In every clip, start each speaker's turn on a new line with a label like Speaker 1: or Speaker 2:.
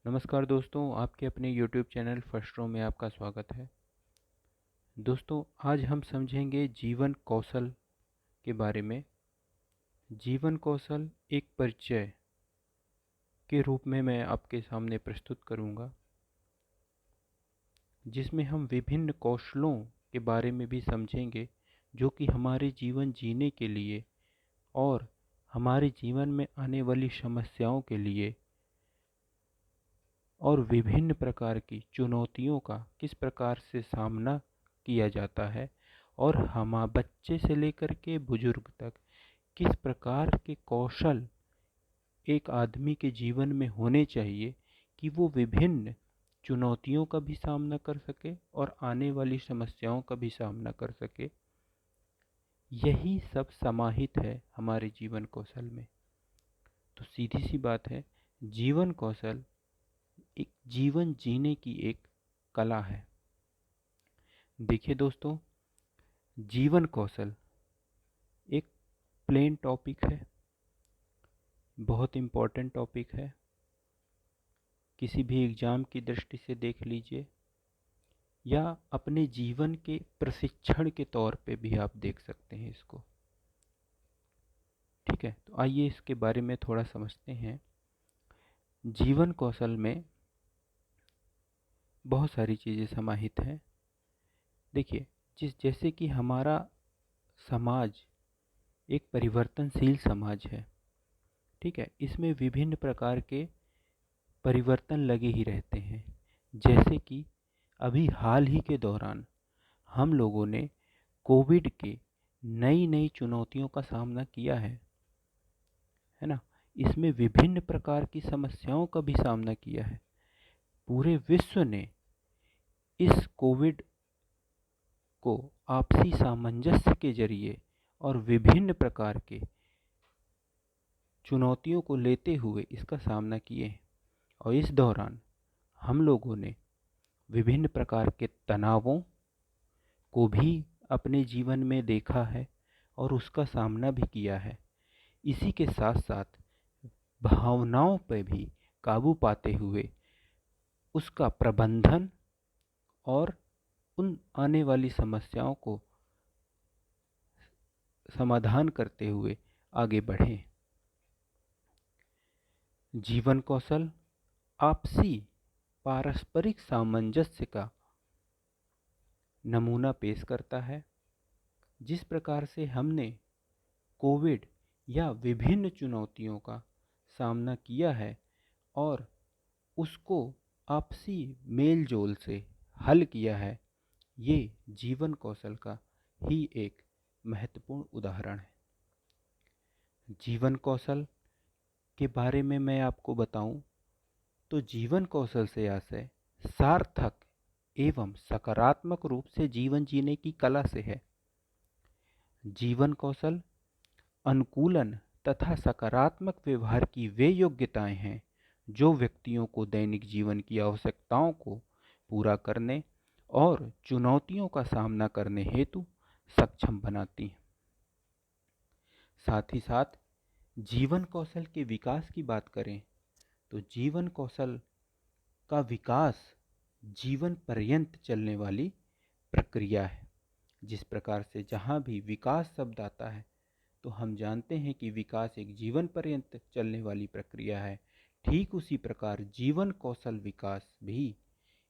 Speaker 1: नमस्कार दोस्तों, आपके अपने YouTube चैनल फर्स्ट रो में आपका स्वागत है। दोस्तों, आज हम समझेंगे जीवन कौशल के बारे में। जीवन कौशल एक परिचय के रूप में मैं आपके सामने प्रस्तुत करूंगा, जिसमें हम विभिन्न कौशलों के बारे में भी समझेंगे जो कि हमारे जीवन जीने के लिए और हमारे जीवन में आने वाली समस्याओं के लिए और विभिन्न प्रकार की चुनौतियों का किस प्रकार से सामना किया जाता है और हम बच्चे से लेकर के बुजुर्ग तक किस प्रकार के कौशल एक आदमी के जीवन में होने चाहिए कि वो विभिन्न चुनौतियों का भी सामना कर सके और आने वाली समस्याओं का भी सामना कर सके। यही सब समाहित है हमारे जीवन कौशल में। तो सीधी सी बात है, जीवन कौशल एक जीवन जीने की एक कला है। देखिए दोस्तों, जीवन कौशल एक प्लेन टॉपिक है, बहुत इम्पोर्टेंट टॉपिक है। किसी भी एग्ज़ाम की दृष्टि से देख लीजिए या अपने जीवन के प्रशिक्षण के तौर पे भी आप देख सकते हैं इसको। ठीक है, तो आइए इसके बारे में थोड़ा समझते हैं। जीवन कौशल में बहुत सारी चीज़ें समाहित हैं। देखिए, जैसे कि हमारा समाज एक परिवर्तनशील समाज है। ठीक है, इसमें विभिन्न प्रकार के परिवर्तन लगे ही रहते हैं। जैसे कि अभी हाल ही के दौरान हम लोगों ने कोविड के नई नई चुनौतियों का सामना किया है ना। इसमें विभिन्न प्रकार की समस्याओं का भी सामना किया है। पूरे विश्व ने इस कोविड को आपसी सामंजस्य के जरिए और विभिन्न प्रकार के चुनौतियों को लेते हुए इसका सामना किए हैं। और इस दौरान हम लोगों ने विभिन्न प्रकार के तनावों को भी अपने जीवन में देखा है और उसका सामना भी किया है। इसी के साथ साथ भावनाओं पर भी काबू पाते हुए उसका प्रबंधन और उन आने वाली समस्याओं को समाधान करते हुए आगे बढ़े। जीवन कौशल आपसी पारस्परिक सामंजस्य का नमूना पेश करता है। जिस प्रकार से हमने कोविड या विभिन्न चुनौतियों का सामना किया है और उसको आपसी मेल जोल से हल किया है, ये जीवन कौशल का ही एक महत्वपूर्ण उदाहरण है। जीवन कौशल के बारे में मैं आपको बताऊं तो जीवन कौशल से आशय सार्थक एवं सकारात्मक रूप से जीवन जीने की कला से है। जीवन कौशल अनुकूलन तथा सकारात्मक व्यवहार की वे योग्यताएं हैं जो व्यक्तियों को दैनिक जीवन की आवश्यकताओं को पूरा करने और चुनौतियों का सामना करने हेतु सक्षम बनाती हैं। साथ ही साथ जीवन कौशल के विकास की बात करें तो जीवन कौशल का विकास जीवन पर्यंत चलने वाली प्रक्रिया है। जिस प्रकार से जहाँ भी विकास शब्द आता है तो हम जानते हैं कि विकास एक जीवन पर्यंत चलने वाली प्रक्रिया है। ठीक उसी प्रकार जीवन कौशल विकास भी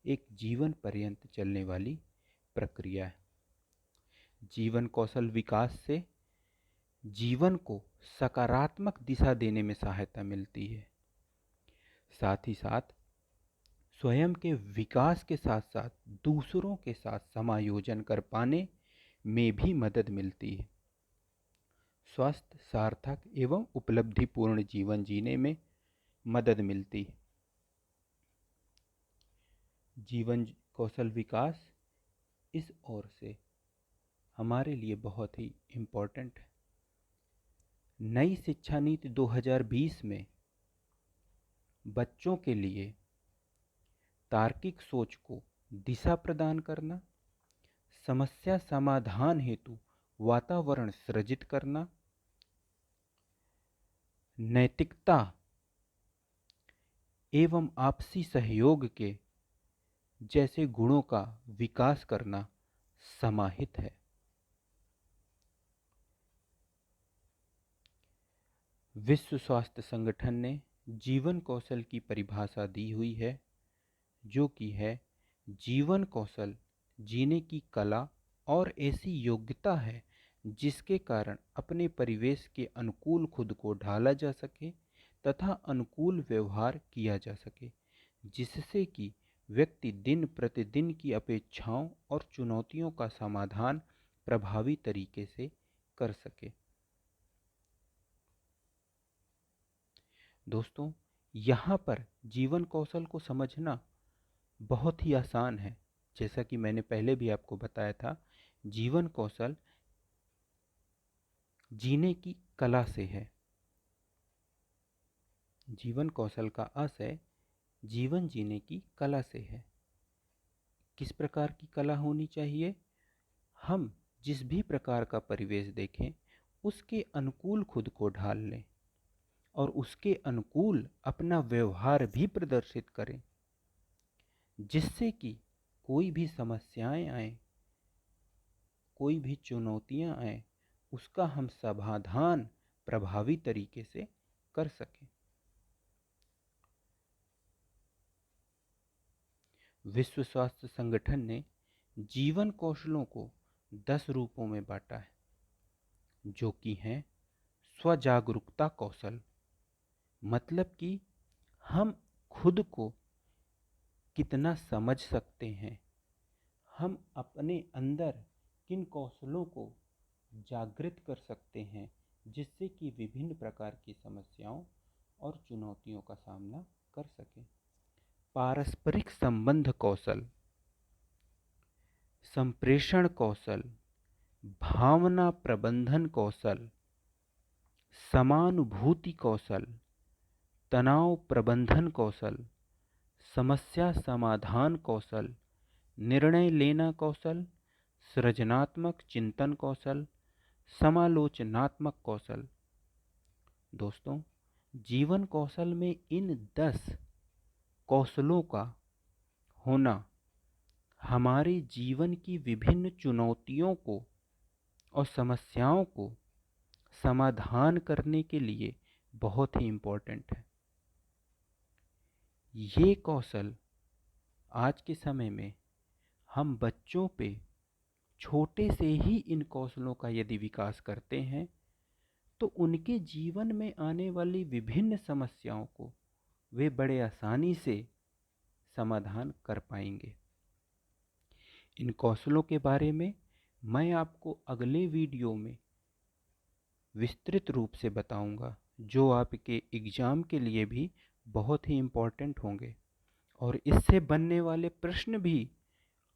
Speaker 1: एक जीवन पर्यंत चलने वाली प्रक्रिया है। जीवन कौशल विकास से जीवन को सकारात्मक दिशा देने में सहायता मिलती है। साथ ही साथ स्वयं के विकास के साथ साथ दूसरों के साथ समायोजन कर पाने में भी मदद मिलती है। स्वस्थ, सार्थक एवं उपलब्धिपूर्ण जीवन जीने में मदद मिलती है। जीवन कौशल विकास इस ओर से हमारे लिए बहुत ही इम्पोर्टेंट है। नई शिक्षा नीति 2020 में बच्चों के लिए तार्किक सोच को दिशा प्रदान करना, समस्या समाधान हेतु वातावरण सृजित करना, नैतिकता एवं आपसी सहयोग के जैसे गुणों का विकास करना समाहित है। विश्व स्वास्थ्य संगठन ने जीवन कौशल की परिभाषा दी हुई है, जो कि है जीवन कौशल जीने की कला और ऐसी योग्यता है जिसके कारण अपने परिवेश के अनुकूल खुद को ढाला जा सके तथा अनुकूल व्यवहार किया जा सके, जिससे कि व्यक्ति दिन प्रतिदिन की अपेक्षाओं और चुनौतियों का समाधान प्रभावी तरीके से कर सके। दोस्तों, यहाँ पर जीवन कौशल को समझना बहुत ही आसान है। जैसा कि मैंने पहले भी आपको बताया था, जीवन कौशल जीने की कला से है। जीवन कौशल का आशय जीवन जीने की कला से है। किस प्रकार की कला होनी चाहिए? हम जिस भी प्रकार का परिवेश देखें उसके अनुकूल खुद को ढाल लें और उसके अनुकूल अपना व्यवहार भी प्रदर्शित करें, जिससे कि कोई भी समस्याएं आए, कोई भी चुनौतियां आए, उसका हम समाधान प्रभावी तरीके से कर सकें। विश्व स्वास्थ्य संगठन ने जीवन कौशलों को 10 रूपों में बांटा है, जो कि हैं स्वजागरूकता कौशल, मतलब कि हम खुद को कितना समझ सकते हैं, हम अपने अंदर किन कौशलों को जागृत कर सकते हैं जिससे कि विभिन्न प्रकार की समस्याओं और चुनौतियों का सामना कर सकें। पारस्परिक संबंध कौशल, संप्रेषण कौशल, भावना प्रबंधन कौशल, समानुभूति कौशल, तनाव प्रबंधन कौशल, समस्या समाधान कौशल, निर्णय लेना कौशल, सृजनात्मक चिंतन कौशल, समालोचनात्मक कौशल। दोस्तों, जीवन कौशल में इन 10 कौशलों का होना हमारे जीवन की विभिन्न चुनौतियों को और समस्याओं को समाधान करने के लिए बहुत ही इम्पोर्टेंट है। ये कौशल आज के समय में हम बच्चों पे छोटे से ही इन कौशलों का यदि विकास करते हैं तो उनके जीवन में आने वाली विभिन्न समस्याओं को वे बड़े आसानी से समाधान कर पाएंगे। इन कौशलों के बारे में मैं आपको अगले वीडियो में विस्तृत रूप से बताऊंगा, जो आपके एग्ज़ाम के लिए भी बहुत ही इम्पोर्टेंट होंगे और इससे बनने वाले प्रश्न भी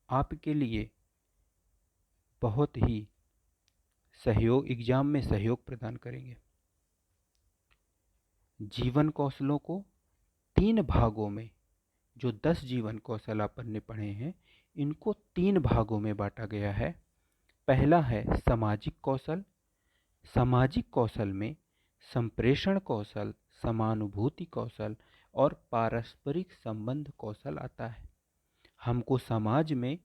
Speaker 1: आपके लिए बहुत ही एग्ज़ाम में सहयोग प्रदान करेंगे। जीवन कौशलों को 3 भागों में, जो 10 जीवन कौशल अपन ने पढ़े हैं, इनको 3 भागों में बांटा गया है। पहला है सामाजिक कौशल। सामाजिक कौशल में संप्रेषण कौशल, समानुभूति कौशल और पारस्परिक संबंध कौशल आता है। हमको समाज में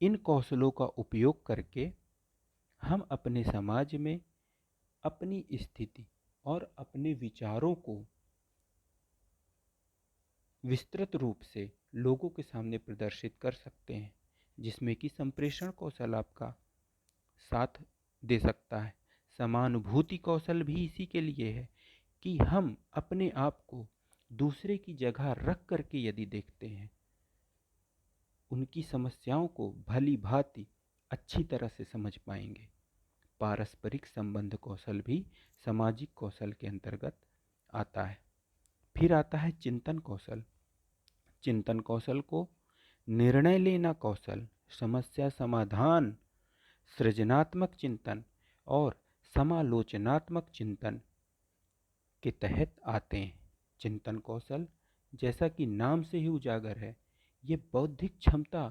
Speaker 1: इन कौशलों का उपयोग करके हम अपने समाज में अपनी स्थिति और अपने विचारों को विस्तृत रूप से लोगों के सामने प्रदर्शित कर सकते हैं, जिसमें कि संप्रेषण कौशल आपका साथ दे सकता है। समानुभूति कौशल भी इसी के लिए है कि हम अपने आप को दूसरे की जगह रख करके यदि देखते हैं, उनकी समस्याओं को भली भांति अच्छी तरह से समझ पाएंगे। पारस्परिक संबंध कौशल भी सामाजिक कौशल के अंतर्गत आता है। फिर आता है चिंतन कौशल। चिंतन कौशल को निर्णय लेना कौशल, समस्या समाधान, सृजनात्मक चिंतन और समालोचनात्मक चिंतन के तहत आते हैं। चिंतन कौशल, जैसा कि नाम से ही उजागर है, ये बौद्धिक क्षमता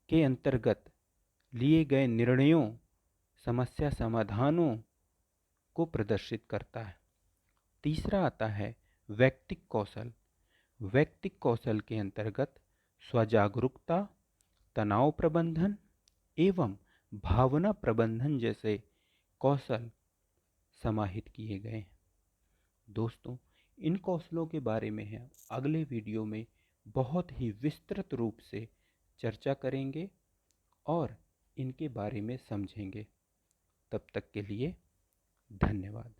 Speaker 1: के अंतर्गत लिए गए निर्णयों, समस्या समाधानों को प्रदर्शित करता है। तीसरा आता है व्यक्तिक कौशल। व्यक्तिक कौशल के अंतर्गत स्वजागरूकता, तनाव प्रबंधन एवं भावना प्रबंधन जैसे कौशल समाहित किए गए हैं। दोस्तों, इन कौशलों के बारे में हम अगले वीडियो में बहुत ही विस्तृत रूप से चर्चा करेंगे और इनके बारे में समझेंगे। तब तक के लिए धन्यवाद।